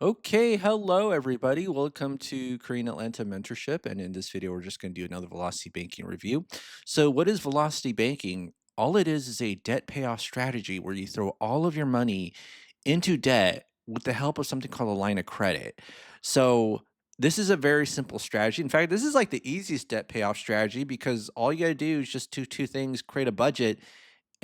Okay, hello everybody. Welcome to Korean Atlanta Mentorship. And in this video, we're just going to do another Velocity Banking review. So, what is Velocity Banking? All it is a debt payoff strategy where you throw all of your money into debt with the help of something called a line of credit. So, this is a very simple strategy. In fact, this is like the easiest debt payoff strategy because all you got to do is just do two things: create a budget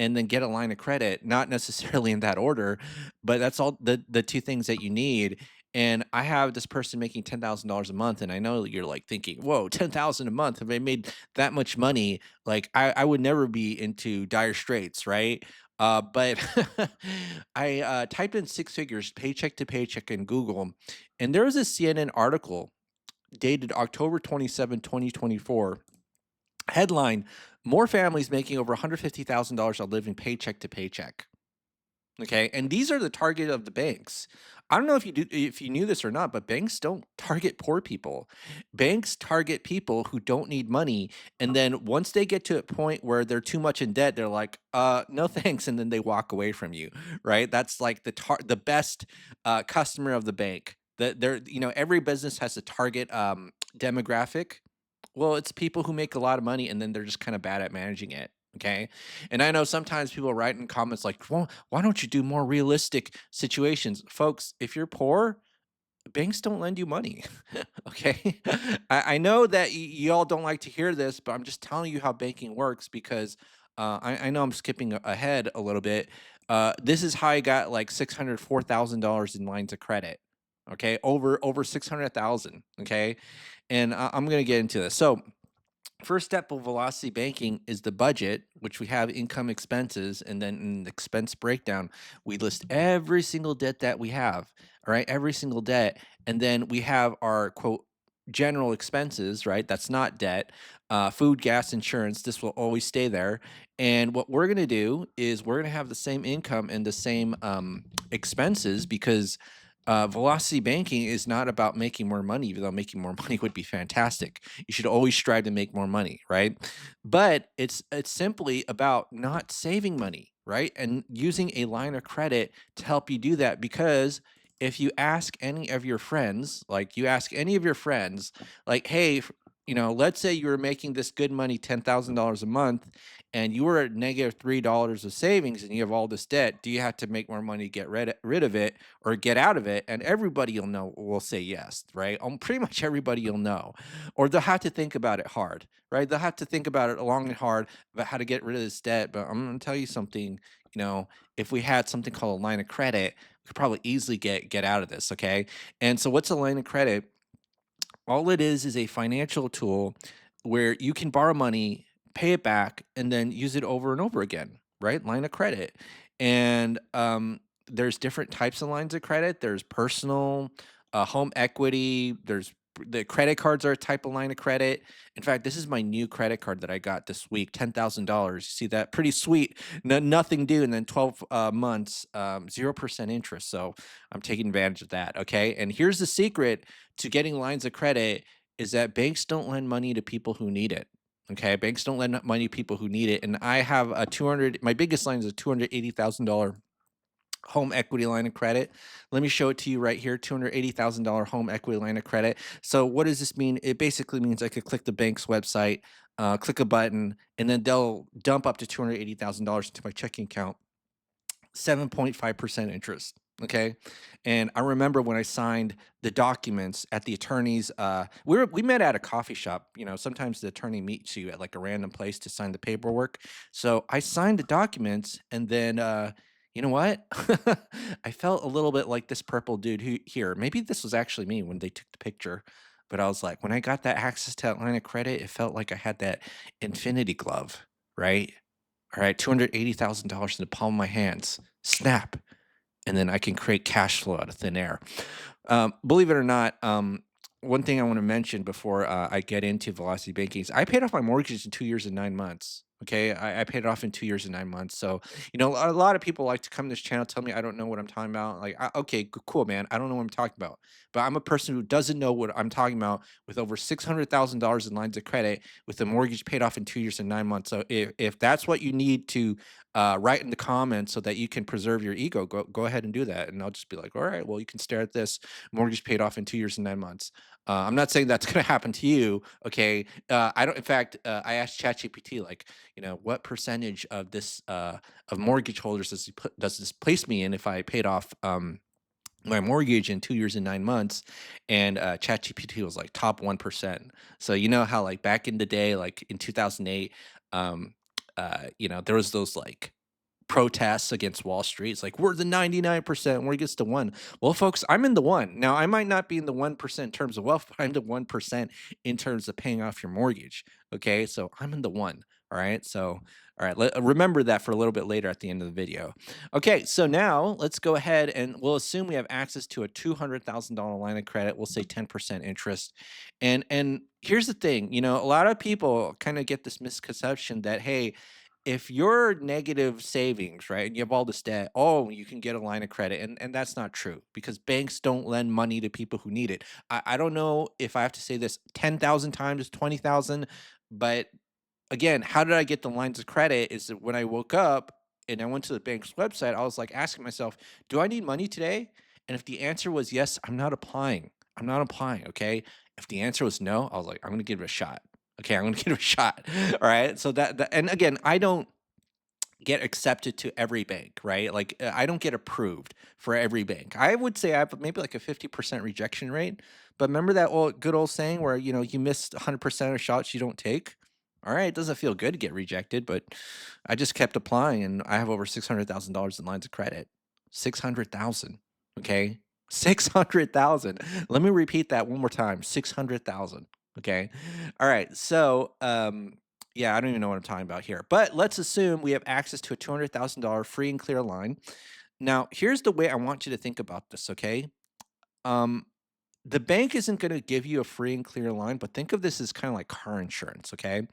and then get a line of credit, not necessarily in that order, but that's all the two things that you need. And I have this person making $10,000 a month, and I know that you're like thinking, "Whoa, 10,000 a month! If I made that much money, like I would never be into dire straits, right?" But I typed in six figures, paycheck to paycheck, in Google, and there was a CNN article dated October 27, 2024. Headline: More families making over $150,000 are living paycheck to paycheck. Okay, and these are the target of the banks. I don't know if you knew this or not, but banks don't target poor people. Banks target people who don't need money, and then once they get to a point where they're too much in debt, they're like, no thanks," and then they walk away from you, right? That's like the best customer of the bank. That they're every business has a target demographic. Well, it's people who make a lot of money and then they're just kind of bad at managing it. Okay. And I know sometimes people write in comments like, well, why don't you do more realistic situations? Folks, if you're poor, banks don't lend you money. Okay. I know that y'all don't like to hear this, but I'm just telling you how banking works because I know I'm skipping ahead a little bit. This is how I got like $604,000 in lines of credit. Okay. Over 600,000. Okay. And I'm going to get into this. So, first step of velocity banking is the budget, which we have income expenses, and then in the expense breakdown, we list every single debt that we have. All right, every single debt, and then we have our quote general expenses. Right, that's not debt. Food, gas, insurance. This will always stay there. And what we're gonna do is we're gonna have the same income and the same expenses because velocity banking is not about making more money, even though making more money would be fantastic. You should always strive to make more money, right? But it's simply about not saving money, right? And using a line of credit to help you do that because if you ask any of your friends, like, hey, let's say you were making this good money, $10,000 a month, and you were at -$3 of savings and you have all this debt. Do you have to make more money to get rid of it or get out of it? And everybody you'll know will say yes, right? Pretty much everybody you'll know. Or they'll have to think about it hard, right? They'll have to think about it long and hard about how to get rid of this debt. But I'm going to tell you something, you know, if we had something called a line of credit, we could probably easily get out of this, okay? And so what's a line of credit? All it is a financial tool where you can borrow money, pay it back, and then use it over and over again, right? Line of credit. And there's different types of lines of credit. There's personal, home equity. The credit cards are a type of line of credit. In fact, this is my new credit card that I got this week, $10,000. You see that? Pretty sweet. Nothing due, and then 12 months, 0% interest. So I'm taking advantage of that. Okay. And here's the secret to getting lines of credit is that banks don't lend money to people who need it. Okay, banks don't lend money to people who need it. And I have a 200, my biggest line is a $280,000 home equity line of credit. Let me show it to you right here, $280,000 home equity line of credit. So what does this mean? It basically means I could click the bank's website, click a button, and then they'll dump up to $280,000 into my checking account, 7.5% interest. Okay. And I remember when I signed the documents at the attorney's, we met at a coffee shop. Sometimes the attorney meets you at like a random place to sign the paperwork. So I signed the documents and then, you know what? I felt a little bit like this purple dude here. Maybe this was actually me when they took the picture. But I was like, when I got that access to that line of credit, it felt like I had that infinity glove, right? All right, $280,000 in the palm of my hands. Snap. And then I can create cash flow out of thin air. Believe it or not, one thing I want to mention before I get into velocity banking is I paid off my mortgage in 2 years and 9 months. Okay, I paid it off in 2 years and 9 months. So, a lot of people like to come to this channel, tell me I don't know what I'm talking about. Like, okay, cool, man. I don't know what I'm talking about, but I'm a person who doesn't know what I'm talking about with over $600,000 in lines of credit with a mortgage paid off in 2 years and 9 months. So, if that's what you need to write in the comments so that you can preserve your ego, go ahead and do that. And I'll just be like, all right, well, you can stare at this mortgage paid off in 2 years and 9 months. I'm not saying that's going to happen to you. Okay. I don't, in fact, I asked ChatGPT, like, what percentage of this of mortgage holders does this place me in if I paid off my mortgage in 2 years and 9 months? And ChatGPT was like top 1%. So you know how like back in the day, like in 2008, um, there was those like protests against Wall Street. It's like we're the 99%, we're against the one. Well, folks, I'm in the one. Now, I might not be in the 1% in terms of wealth, but I'm the 1% in terms of paying off your mortgage. Okay. So I'm in the one. All right. So, all right. Remember that for a little bit later at the end of the video. Okay. So now let's go ahead and we'll assume we have access to a $200,000 line of credit. We'll say 10% interest. And here's the thing, a lot of people kind of get this misconception that, hey, if you're negative savings, right, and you have all this debt, oh, you can get a line of credit. And that's not true because banks don't lend money to people who need it. I don't know if I have to say this 10,000 times, 20,000, but again, how did I get the lines of credit? Is that when I woke up and I went to the bank's website, I was like asking myself, do I need money today? And if the answer was yes, I'm not applying. I'm not applying. Okay. If the answer was no, I was like, I'm going to give it a shot. Okay. I'm going to give it a shot. All right. So and again, I don't get accepted to every bank, right? Like I don't get approved for every bank. I would say I have maybe like a 50% rejection rate. But remember that old good old saying where you miss 100% of shots you don't take? All right, it doesn't feel good to get rejected, but I just kept applying and I have over $600,000 in lines of credit. 600,000, okay? 600,000. Let me repeat that one more time. 600,000, okay? All right. So, yeah, I don't even know what I'm talking about here. But let's assume we have access to a $200,000 free and clear line. Now, here's the way I want you to think about this, okay? Um, the bank isn't going to give you a free and clear line, but think of this as kind of like car insurance, okay?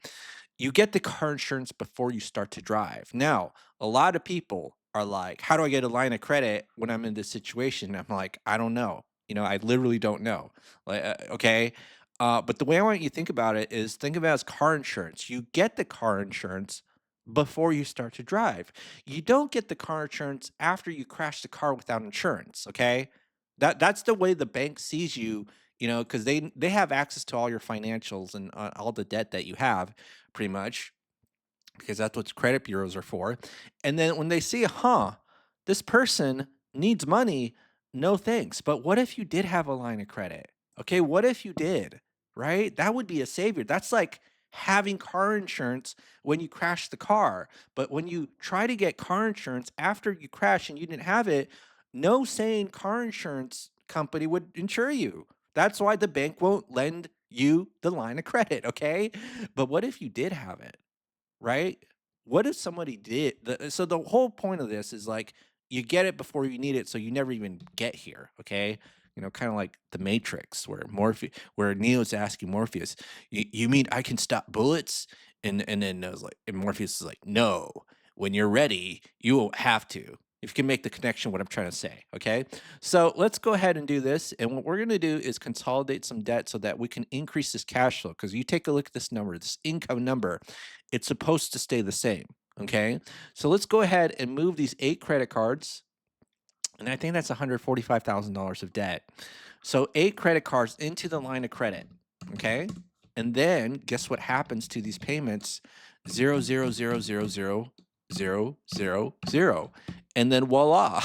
You get the car insurance before you start to drive. Now, a lot of people are like, how do I get a line of credit when I'm in this situation? I'm like, I don't know. I literally don't know. Like, okay. But the way I want you to think about it is think of it as car insurance. You get the car insurance before you start to drive. You don't get the car insurance after you crash the car without insurance. Okay. That's the way the bank sees you, because they have access to all your financials and all the debt that you have pretty much, because that's what credit bureaus are for. And then when they see, this person needs money, no thanks. But what if you did have a line of credit? Okay, what if you did, right? That would be a savior. That's like having car insurance when you crash the car. But when you try to get car insurance after you crash and you didn't have it, no sane car insurance company would insure you. That's why the bank won't lend you the line of credit, okay? But what if you did have it? Right? What if somebody did so the whole point of this is like you get it before you need it, so you never even get here, okay? Kind of like the Matrix where where Neo's asking Morpheus, you mean I can stop bullets? And then I was like, and Morpheus is like, no, when you're ready, you won't have to. If you can make the connection, what I'm trying to say, okay? So let's go ahead and do this. And what we're gonna do is consolidate some debt so that we can increase this cash flow. Because you take a look at this number, this income number, it's supposed to stay the same. Okay. So let's go ahead and move these 8 credit cards. And I think that's $145,000 of debt. So 8 credit cards into the line of credit. Okay. And then guess what happens to these payments? 0, 0, 0, 0, 0, 0, 0. And then voila,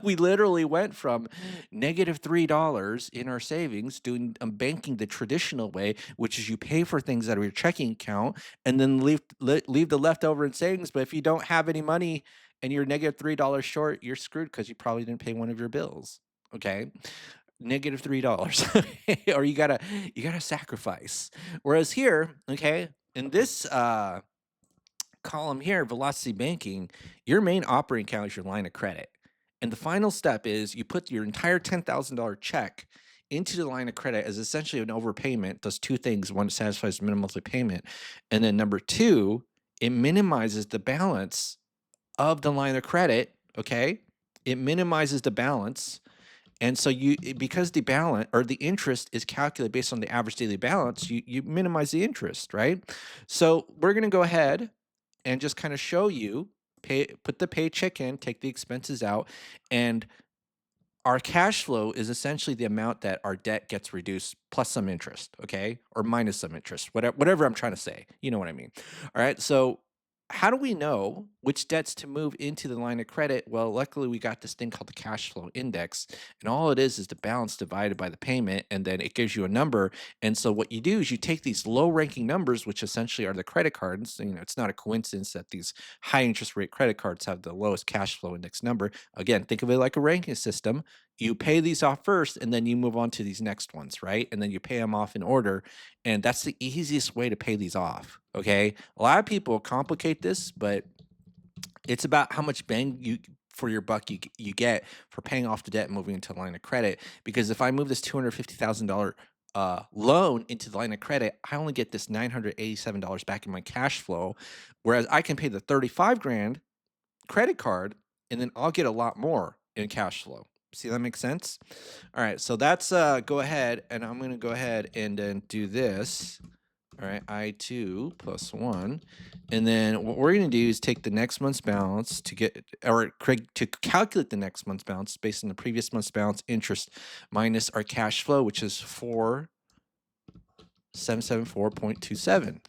we literally went from -$3 in our savings doing banking the traditional way, which is you pay for things out of your checking account and then leave the leftover in savings. But if you don't have any money and you're -$3 short, you're screwed because you probably didn't pay one of your bills. Okay. -$3. Or you gotta sacrifice. Whereas here, okay, in this column here, velocity banking, your main operating account is your line of credit. And the final step is you put your entire $10,000 check into the line of credit as essentially an overpayment. Does two things. One, satisfies minimum monthly payment. And then number two, it minimizes the balance of the line of credit, okay? It minimizes the balance. And so because the balance or the interest is calculated based on the average daily balance, you minimize the interest, right? So we're going to go ahead and just kind of show you put the paycheck in, take the expenses out, and our cash flow is essentially the amount that our debt gets reduced plus some interest, okay? Or minus some interest, whatever I'm trying to say. You know what I mean? All right. So, how do we know which debts to move into the line of credit? Well, luckily, we got this thing called the cash flow index. And all it is the balance divided by the payment, and then it gives you a number. And so, what you do is you take these low ranking numbers, which essentially are the credit cards. You know, it's not a coincidence that these high interest rate credit cards have the lowest cash flow index number. Again, think of it like a ranking system. You pay these off first and then you move on to these next ones, right? And then you pay them off in order. And that's the easiest way to pay these off. Okay. A lot of people complicate this, but it's about how much bang you for your buck you get for paying off the debt and moving into a line of credit. Because if I move this $250,000 loan into the line of credit, I only get this $987 back in my cash flow. Whereas I can pay the 35 grand credit card and then I'll get a lot more in cash flow. See, that makes sense? All right, so that's go ahead and I'm gonna go ahead and then do this. All right, I2 plus 1. And then what we're going to do is take the next month's balance to get, or to calculate the next month's balance based on the previous month's balance interest minus our cash flow, which is 4774.27.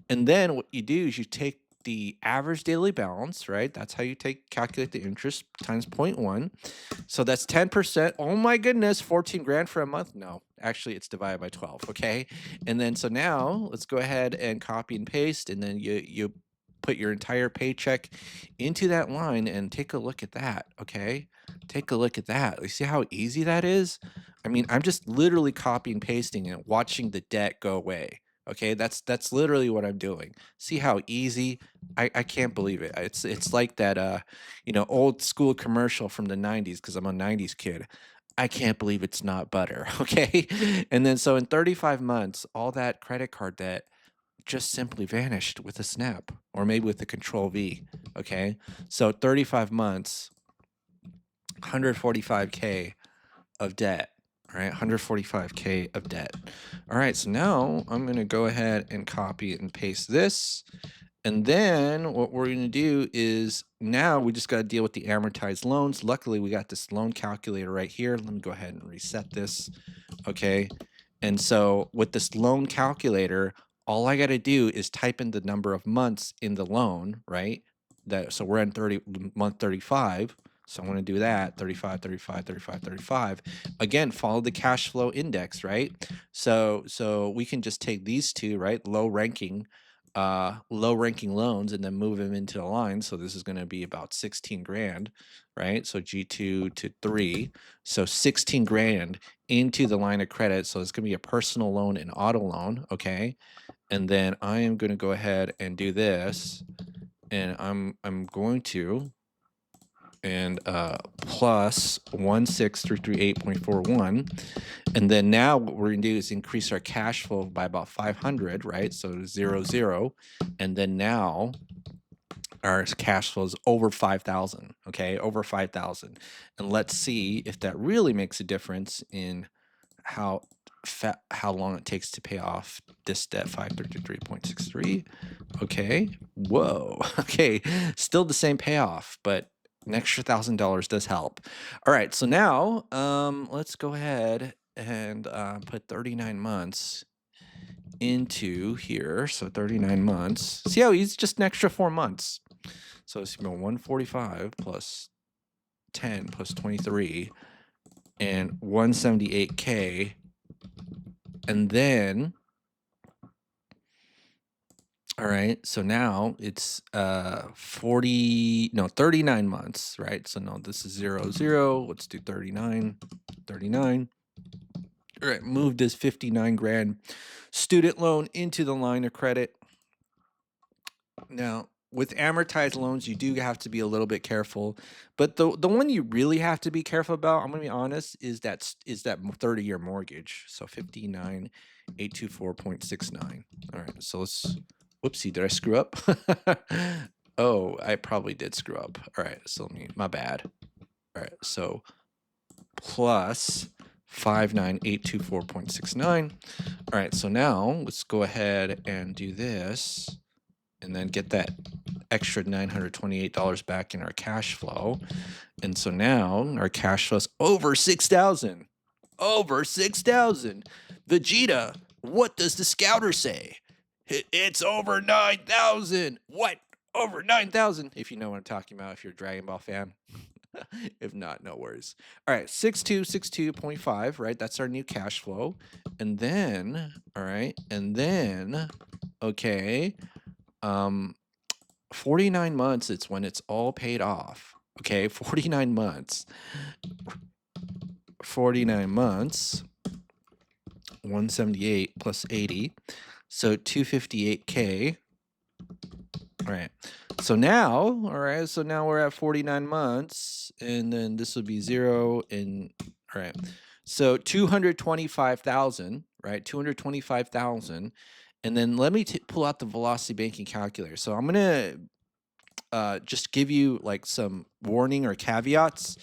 And then what you do is you take the average daily balance, right? That's how you calculate the interest times 0.1. So that's 10%. Oh my goodness, 14 grand for a month? No, actually it's divided by 12, okay? And then so now let's go ahead and copy and paste, and then you put your entire paycheck into that line and take a look at that, okay? Take a look at that. You see how easy that is? I mean, I'm just literally copying and pasting and watching the debt go away. Okay, that's literally what I'm doing. See how easy? I can't believe it. It's like that old school commercial from the 90s because I'm a 90s kid. I can't believe it's not butter. Okay. And then so in 35 months, all that credit card debt just simply vanished with a snap or maybe with a control V. Okay. So 35 months, 145K of debt. All right, 145K of debt. All right, so now I'm going to go ahead and copy and paste this. And then what we're going to do is now we just got to deal with the amortized loans. Luckily, we got this loan calculator right here. Let me go ahead and reset this. Okay. And so with this loan calculator, all I got to do is type in the number of months in the loan, right? So we're in month 35. So I'm going to do that 35, 35, 35, 35. Again, follow the cash flow index, right? So we can just take these two, right? Low ranking loans and then move them into a line. So this is going to be about 16 grand, right? So G2 to 3. So 16 grand into the line of credit. So it's going to be a personal loan and auto loan, okay? And then I am going to go ahead and do this, and I'm going to and plus 16338.41. And then now what we're gonna do is increase our cash flow by about 500, right? So 0, and then now our cash flow is over 5,000, okay? Over 5,000. And let's see if that really makes a difference in how long it takes to pay off this debt. 533.63. Okay. Whoa. Okay. Still the same payoff, but an extra $1,000 does help. All right. So now let's go ahead and put 39 months into here. So 39 months. See how easy? Just an extra 4 months. So it's 145 plus 10 plus 23 and 178K. And then, all right, so now it's 39 months, right? So no, this is 0. Let's do 39. All right, move this 59 grand student loan into the line of credit. Now, with amortized loans, you do have to be a little bit careful, but the one you really have to be careful about, I'm gonna be honest, is that 30-year mortgage. So 59,824.69. All right, so let's Whoopsie, did I screw up? Oh, I probably did screw up. All right, so my bad. All right, so plus 59824.69. All right, so now let's go ahead and do this and then get that extra $928 back in our cash flow. And so now our cash flow is over 6,000. Over 6,000. Vegeta, what does the scouter say? It's over 9,000. What? Over 9,000. If you know what I'm talking about, if you're a Dragon Ball fan. If not, no worries. All right, 6262.5, right? That's our new cash flow. And then, all right, and then, okay, 49 months, it's when it's all paid off. Okay, 49 months. 49 months, 178 plus 80, so 258K. All right, so now, all right, so now we're at 49 months, and then this will be 0, and all right, so 225,000, right? 225,000, and then let me pull out the velocity banking calculator. So I'm gonna just give you like some warning or caveats.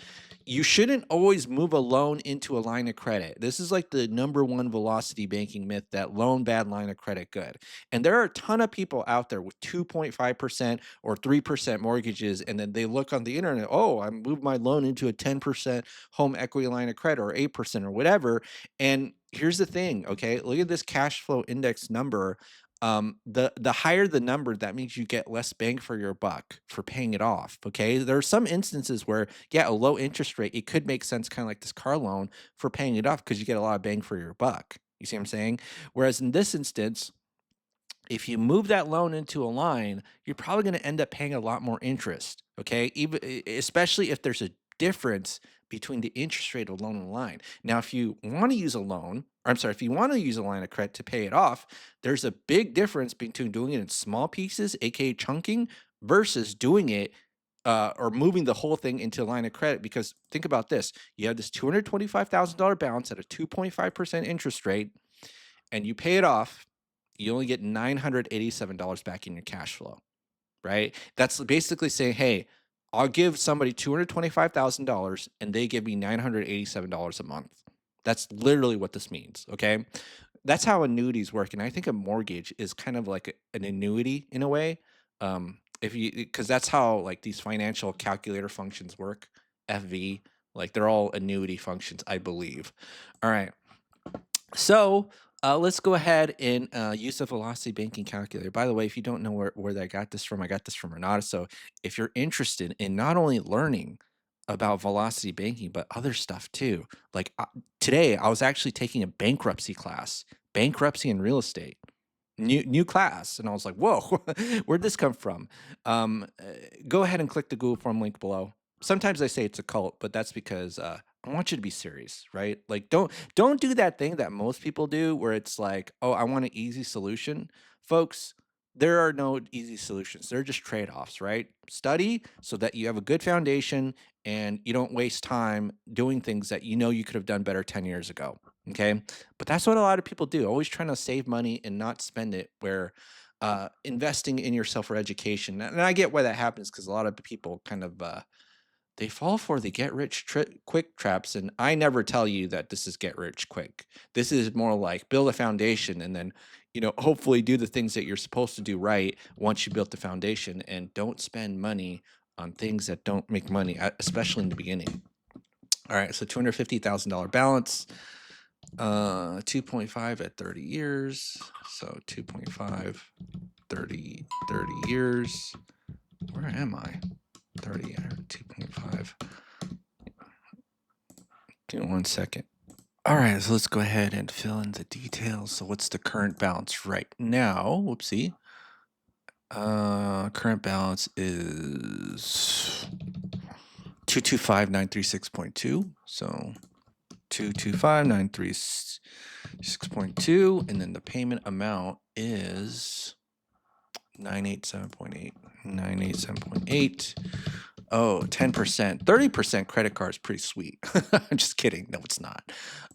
You shouldn't always move a loan into a line of credit. This is like the number one velocity banking myth, that loan bad, line of credit good. And there are a ton of people out there with 2.5% or 3% mortgages, and then they look on the internet, oh, I moved my loan into a 10% home equity line of credit or 8% or whatever. And here's the thing, okay? Look at this cash flow index number. The higher the number, that means you get less bang for your buck for paying it off. Okay, there are some instances where, yeah, a low interest rate, it could make sense, kind of like this car loan, for paying it off because you get a lot of bang for your buck. You see what I'm saying? Whereas in this instance, if you move that loan into a line, you're probably going to end up paying a lot more interest. Okay, even especially if there's a difference between the interest rate of loan and line. Now, if you want to use a loan, or I'm sorry, if you want to use a line of credit to pay it off, there's a big difference between doing it in small pieces, aka chunking, versus doing it or moving the whole thing into a line of credit. Because think about this: you have this $225,000 balance at a 2.5% interest rate, and you pay it off, you only get $987 back in your cash flow, right? That's basically saying, hey, I'll give somebody $225,000 and they give me $987 a month. That's literally what this means, okay? That's how annuities work. And I think a mortgage is kind of like an annuity in a way. If you, because that's how like these financial calculator functions work, FV, like they're all annuity functions, I believe. All right. So let's go ahead and use the velocity banking calculator. By the way, if you don't know where I got this from Renata. So if you're interested in not only learning about velocity banking, but other stuff too, like today I was actually taking a bankruptcy class, bankruptcy and real estate. New class, and I was like, "Whoa, where'd this come from?" Go ahead and click the Google form link below. Sometimes I say it's a cult, but that's because I want you to be serious, right? Like, don't do that thing that most people do, where it's like, "Oh, I want an easy solution." Folks, there are no easy solutions. They're just trade-offs, right? Study so that you have a good foundation and you don't waste time doing things that you know you could have done better 10 years ago. Okay, but that's what a lot of people do, always trying to save money and not spend it, where investing in yourself for education. And I get why that happens, because a lot of people kind of they fall for the get rich quick traps. And I never tell you that this is get rich quick. This is more like build a foundation, and then, hopefully do the things that you're supposed to do right once you built the foundation, and don't spend money on things that don't make money, especially in the beginning. All right, so $250,000 balance. 2.5 at 30 years. So 2.5, 30 years. Where am I? 30 or 2.5. Give me 1 second. All right, so let's go ahead and fill in the details. So what's the current balance right now? Whoopsie. Current balance is 225,936.2. So 225,936.2, and then the payment amount is 987.8. 987.8. Oh, 10%. 30% credit card is pretty sweet. I'm just kidding. No, it's not.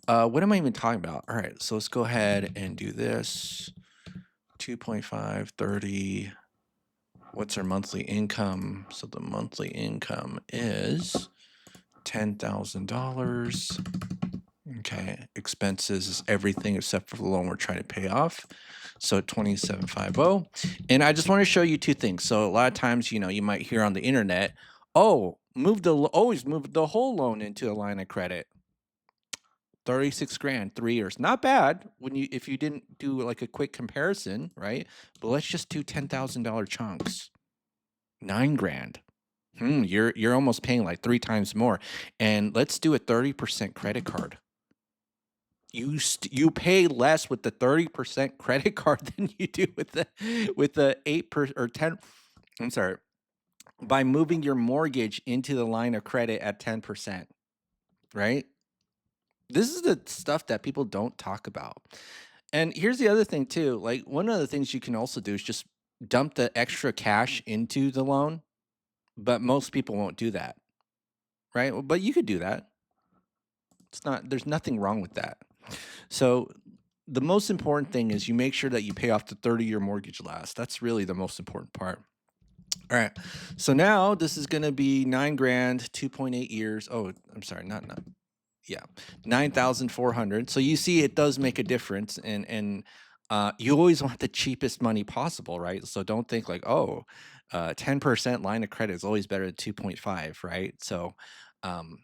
What am I even talking about? All right, so let's go ahead and do this. 2.5, 30. What's our monthly income? So the monthly income is $10,000. Okay, expenses is everything except for the loan we're trying to pay off. So 2750. And I just want to show you two things. So a lot of times, you might hear on the internet, oh, always move the whole loan into a line of credit. 36 grand, 3 years. Not bad if you didn't do like a quick comparison, right? But let's just do $10,000 chunks. 9 grand. You're almost paying like 3 times more. And let's do a 30% credit card. You pay less with the 30% credit card than you do with the 8% or 10. I'm sorry. By moving your mortgage into the line of credit at 10%, right? This is the stuff that people don't talk about. And here's the other thing too. Like one of the things you can also do is just dump the extra cash into the loan, but most people won't do that, right? But you could do that. There's nothing wrong with that. So the most important thing is you make sure that you pay off the 30-year mortgage last. That's really the most important part. All right. So now this is going to be 9 grand, 2.8 years. Oh, I'm sorry, not. Yeah, 9,400. So you see, it does make a difference, and you always want the cheapest money possible, right? So don't think like, oh, 10% line of credit is always better than 2.5, right? So um,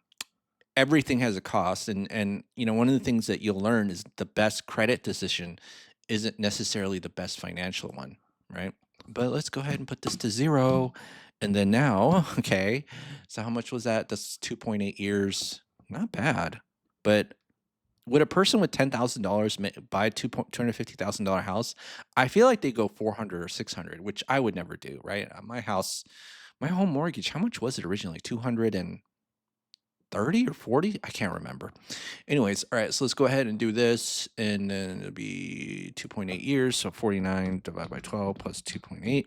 everything has a cost, and one of the things that you'll learn is the best credit decision isn't necessarily the best financial one, right? But let's go ahead and put this to 0, and then now, okay. So how much was that? That's 2.8 years. Not bad. But would a person with $10,000 buy a $250,000 house? I feel like they go 400 or 600, which I would never do, right? My house, my home mortgage, how much was it originally? 230 or 40? I can't remember. Anyways, all right, so let's go ahead and do this, and then it'll be 2.8 years, so 49 divided by 12 plus 2.8.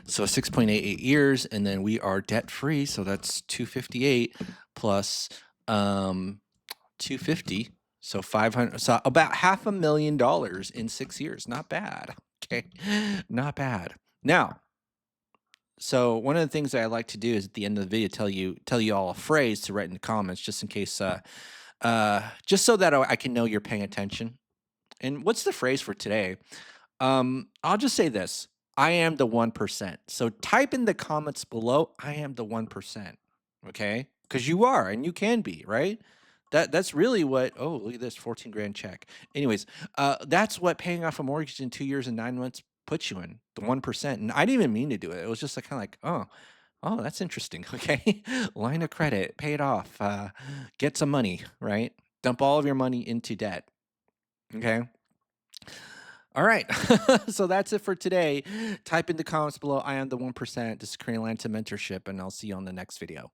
So 6.88 years, and then we are debt free. So that's 258 plus 250. So 500. So about $500,000 in 6 years. Not bad. Okay, not bad. Now, so one of the things that I like to do is at the end of the video tell you all a phrase to write in the comments, just in case, just so that I can know you're paying attention. And what's the phrase for today? I'll just say this. I am the 1%. So type in the comments below, I am the 1%. Okay? Because you are, and you can be, right? That's really what, oh, look at this, 14 grand check. Anyways, that's what paying off a mortgage in 2 years and 9 months puts you in, the 1%. And I didn't even mean to do it. It was just like kind of like, oh, that's interesting. Okay. Line of credit, pay it off, get some money, right? Dump all of your money into debt. Okay. All right. So that's it for today. Type in the comments below. I am the 1%. This is Korean Atlanta Mentorship, and I'll see you on the next video.